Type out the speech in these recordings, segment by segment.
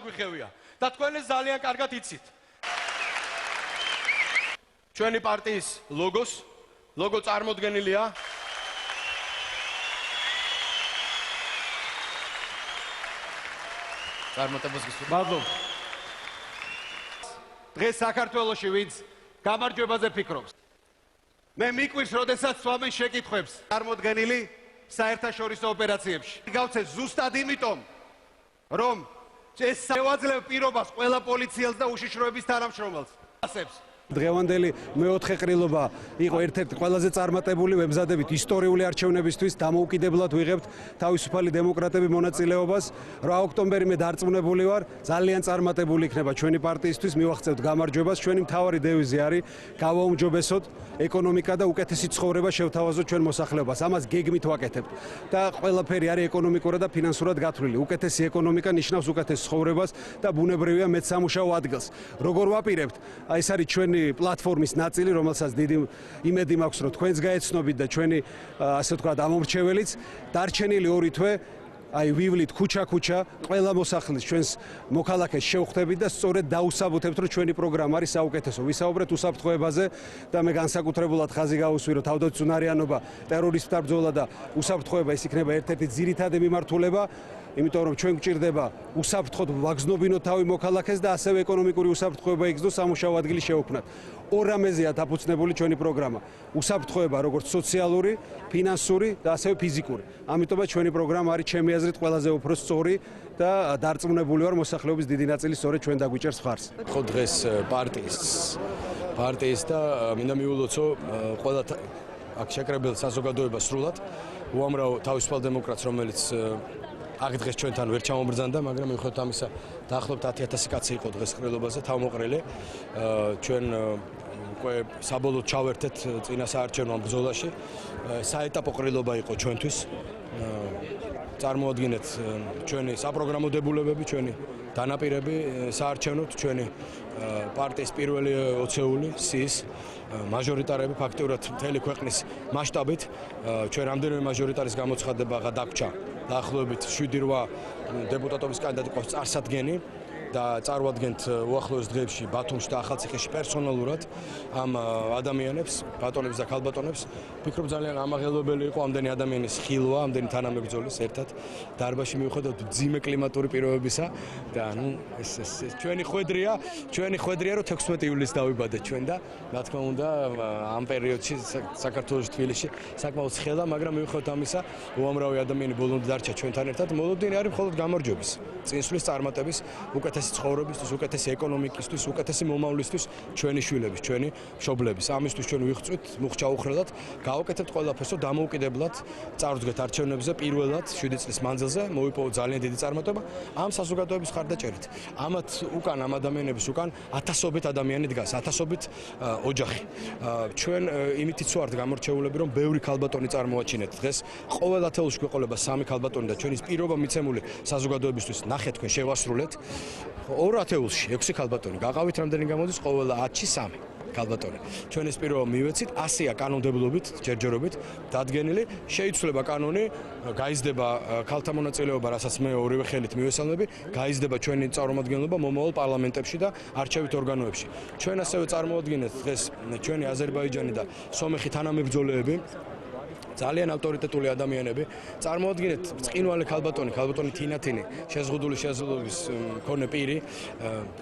გვიხევია და თქვენ ეს ძალიან კარგად იცით. ჩვენი პარტიის ლოგო წარმოდგენილია მადლობა. დღეს საქართველოში ვინც გამარჯვებაზე ფიქრობს. მე მიკვირს, როდესაც სვამენ შეკითხვებს წარმოდგენილი საერთაშორისო ოპერაციებში. გავცეთ ზუსტად იმიტომ, რომ ეს შეუძლია პირობას ყველა პოლიციელს და უშიშროების თანამშრომელს. დღევანდელი მეოთხე ყრილობა იყო ერთ-ერთი ყველაზე წარმატებული, ვემზადებით ისტორიული არჩევნებისთვის, დამოუკიდებლად ვიღებთ თავისუფალი დემოკრატები მონაწილეობას. 8 ოქტომბერი მე დარწმუნებული ვარ, ძალიან წარმატებული იქნება ჩვენი პარტიისთვის, მივახცევთ გამარჯვებას. ჩვენი მთავარი დევიზი არის გავაუმჯობესოთ ეკონომიკა და უკეთესი ცხოვრება შევთავაზოთ ჩვენ მოსახლეობას. ამას გეგმით ვაკეთებთ და ყველაფერი არის ეკონომიკურად და ფინანსურად გათვლილი. უკეთესი ეკონომიკა ნიშნავს უკეთეს ცხოვრებას და ბუნებრივია მეც სამუშაო ადგილს. როგორ ვაპირებთ? ეს არის ჩვენი პლატფორმის ნაწილი, რომელსაც დიდი იმედი მაქვს, რომ თქვენს გაეცნობით და ჩვენი ასე ვთქვათ ამომრჩეველიც დარჩენილი 2 თვე აი ვივლით ქუჩა-ქუჩა, ყველა მოსახლის ჩვენს მოქალაქეს შევხვდებით და სწორედ დაუსაბუთებთ, რომ ჩვენი პროგრამა არის საუკეთესო. ვისაუბრეთ უსაფრთხოებაზე და მე განსაკუთრებულად ხაზი გავუსვი, რომ თავდაცუნარიანობა, ტერორისტთა ბრძოლა და უსაფრთხოება ის იქნება ერთ-ერთი ძირითადი მიმართულება. იმიტომ რომ ჩვენ გვჭირდება უსაფრთხოდ ვაგზნობინოთ თავი მოქალაქეს და ასევე ეკონომიკური უსაფრთხოება იგრძნოს, სამუშაო ადგილი შევქმნათ. 2 რამეზეა დაფუძნებული ჩვენი პროგრამა. უსაფრთხოება როგორც სოციალური, ფინანსური და ასევე ფიზიკური. ამიტომაც ჩვენი პროგრამა არის ჩემი აზრით ყველაზე უფრო სწორი და დარწმუნებული ვარ მოსახლეობის დიდი ნაწილი სწორედ ჩვენ დაგვიჭერს ხარს. ხო დღეს პარტიის და მინდა მიულოცო ყველა აქ შეკრებილ საზოგადოებას სრულად. უამრავ თავისუფალ დემოკრატს, რომელიც აღდგეს ჩვენთან ვერ ჩამობრძანდა, მაგრამ მიუხედავად ამისა დაახლოებით 10,000 კაცი იყო დღეს ყრილობაზე თავმოყრილი. ჩვენ უკვე საბოლოოდ ჩავერთეთ წინა საარჩევნო ბრძოლაში. საეტაპო ყრილობა იყო ჩვენთვის. წარმოადგენთ ჩვენი საპროგრამო დებულებები, ჩვენი დანაპირები საარჩევნოთ, ჩვენი პარტიის პირველი 20-ეული სიის მაჟორიტარები ფაქტიურად მთელი ქვეყნის მასშტაბით. ჩვენ რამდენიმე მაჟორიტარის გამოცხადება დაგვრჩა. დაახლოებით 7-8 დეპუტატობის კანდიდატი ყავს წარსადგენი და წარვადგენთ უახლოეს დღეებში ბათუმში და ახალციხეში პერსონალურად ამ ადამიანებს, ბატონებს და ქალბატონებს. ვფიქრობ ძალიან ამაღელვებელი იყო ამდენი ადამიანის ხილვა, ამდენი თანამებრძოლის ერთად დარბაზში მიუხედავად ძიმე კლიმატური პირობებისა და ეს ჩვენი ხვედრია, რომ 16 ივლისს დავიბადეთ ჩვენ და რა თქმა უნდა ამ პერიოდში საქართველოს თბილისში საკმაოდ ცხელა, მაგრამ მიუხედავად ამისა უამრავი ადამიანი ბოლომდე დარჩა ჩვენთან ერთად. მოლოდინი არის მხოლოდ გამარჯვების, წინსვლის წარმატების, უკეთესი ცხოვრებისთვის, უკეთესი ეკონომიკისთვის, უკეთესი მომავლისთვის ჩვენი შვილების, ჩვენი მშობლების. ამისთვის ჩვენ ვიღვწვით მუხჩა უხრელად, გავაკეთებთ ყველაფერს, რომ დამოუკიდებლად წარვდგეთ არჩევნებზე პირველად 7 წლის მანძილზე, მოვიპოვოთ ძალიან დიდი წარმატება ამ საზოგადოების ხარდაჭერით. ამათ უკან ამ ადამიანების უკან ათასობით ადამიანი დგას, ათასობით ოჯახი. ჩვენ იმითიც ვართ გამორჩეულები, რომ ბევრი ქალბატონი წარმოაჩინეთ. დღეს ყოველ ათეულში გვეყოლება 3 ქალბატონი და ჩვენის პირობა მიცემული საზოგადოებისთვის ნახეთ თქვენ შევასრულეთ. 2 ათეულში 6 ქალბატონი გაყავით, რამდენი გამოდის ყოველ 10-ში 3 ქალბატონი. ჩვენ ეს პირობა მივეცით, 100-ია კანონმდებლობით, ჯერჯერობით დადგენილი. შეიცვლება კანონი, გაიზრდება ქალთა მონაწილეობა, რასაც მე ორივე ხელით მივესალმები, გაიზრდება ჩვენი წარმომადგენლობა მომავალ პარლამენტებში და არჩევით ორგანოებში. ჩვენ ასევე წარმოადგენთ დღეს ჩვენი აზერბაიჯანი და სომეხი თანამებრძოლეები, ძალიან ავტორიტეტული ადამიანები. წარმოადგენთ წყინვალე ქალბატონი თინათინი, შეზღუდული შესაძლებლობის მქონე პირი,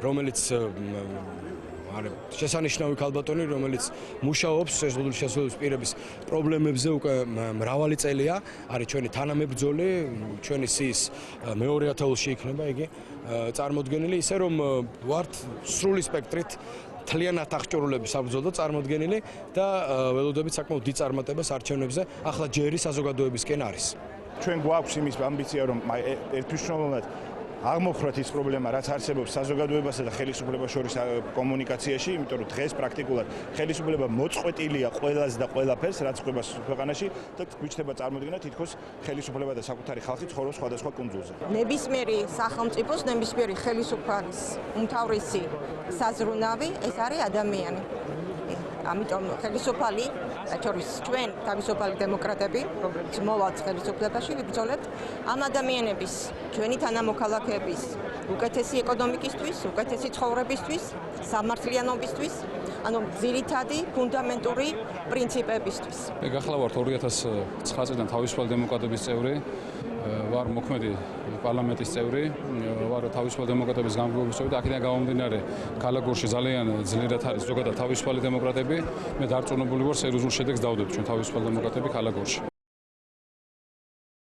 რომელიც შესანიშნავი ქალბატონი, რომელიც მუშაობს შეზღუდული შესაძლებლობის პირების პრობლემებზე უკვე მრავალი წელია, არის ჩვენი თანამებრძოლი, ჩვენი სიის მეორე ათეულში იქნება იგი წარმოდგენილი, ისე რომ ვართ სრული სპექტრით თლიანად აღჭურვილების საბრძოლო წარმოდგენილი და ველოდებით საკმაოდ დიდ წარმატებას არჩევნებზე. ახლა ჯერი საზოგადოებისკენ არის. ჩვენ გვაქვს იმის ამბიცია, რომ ერთმნიშვნელოვნად აღმოხვრათ ის პრობლემა, რაც არსებობს საზოგადოებასა და ხელისუფლებას შორის კომუნიკაციაში, იმიტომ რომ დღეს პრაქტიკულად ხელისუფლება მოწყვეტილია ყველას და ყველაფერს, რაც ხდება ქვეყანაში და გვიჩნდება წარმოდგენა, თითქოს ხელისუფლება და საკუთარი ხალხი ცხოვრობს სხვადასხვა კუნძულზე. ნებისმიერი სახელმწიფოს, ნებისმიერი ხელისუფლების უმთავრესი საზრუნავი ეს არის ადამიანი. ამიტომ ხელისუფალი, რაც არის ჩვენ თავისუფალი დემოკრატები, რომლებიც მოვალთ ხელისუფლებაში, ვიბრძოლებთ ამ ადამიანების, ჩვენი თანამოქალაქეების უკეთესი ეკონომიკისთვის, უკეთესი ცხოვრებისთვის, სამართლიანობისთვის, ანუ ძირითადი ფუნდამენტური პრინციპებისთვის. ახლა ვართ 2009 წლიდან თავისუფალი დემოკრატების წევრი, ვარ მოქმედი პარლამენტის წევრი, ვარ თავისუფალი დემოკრატების გამგეობის წევრი და აქედან გამომდინარე ქალაქ გორში ძალიან ძლიერად არის ზოგადად თავისუფალი დემოკრატები. მე დარწმუნებული ვარ, სერიოზულ შედეგს დავდებ ჩვენ თავისუფალი დემოკრატები ქალაქ გორში.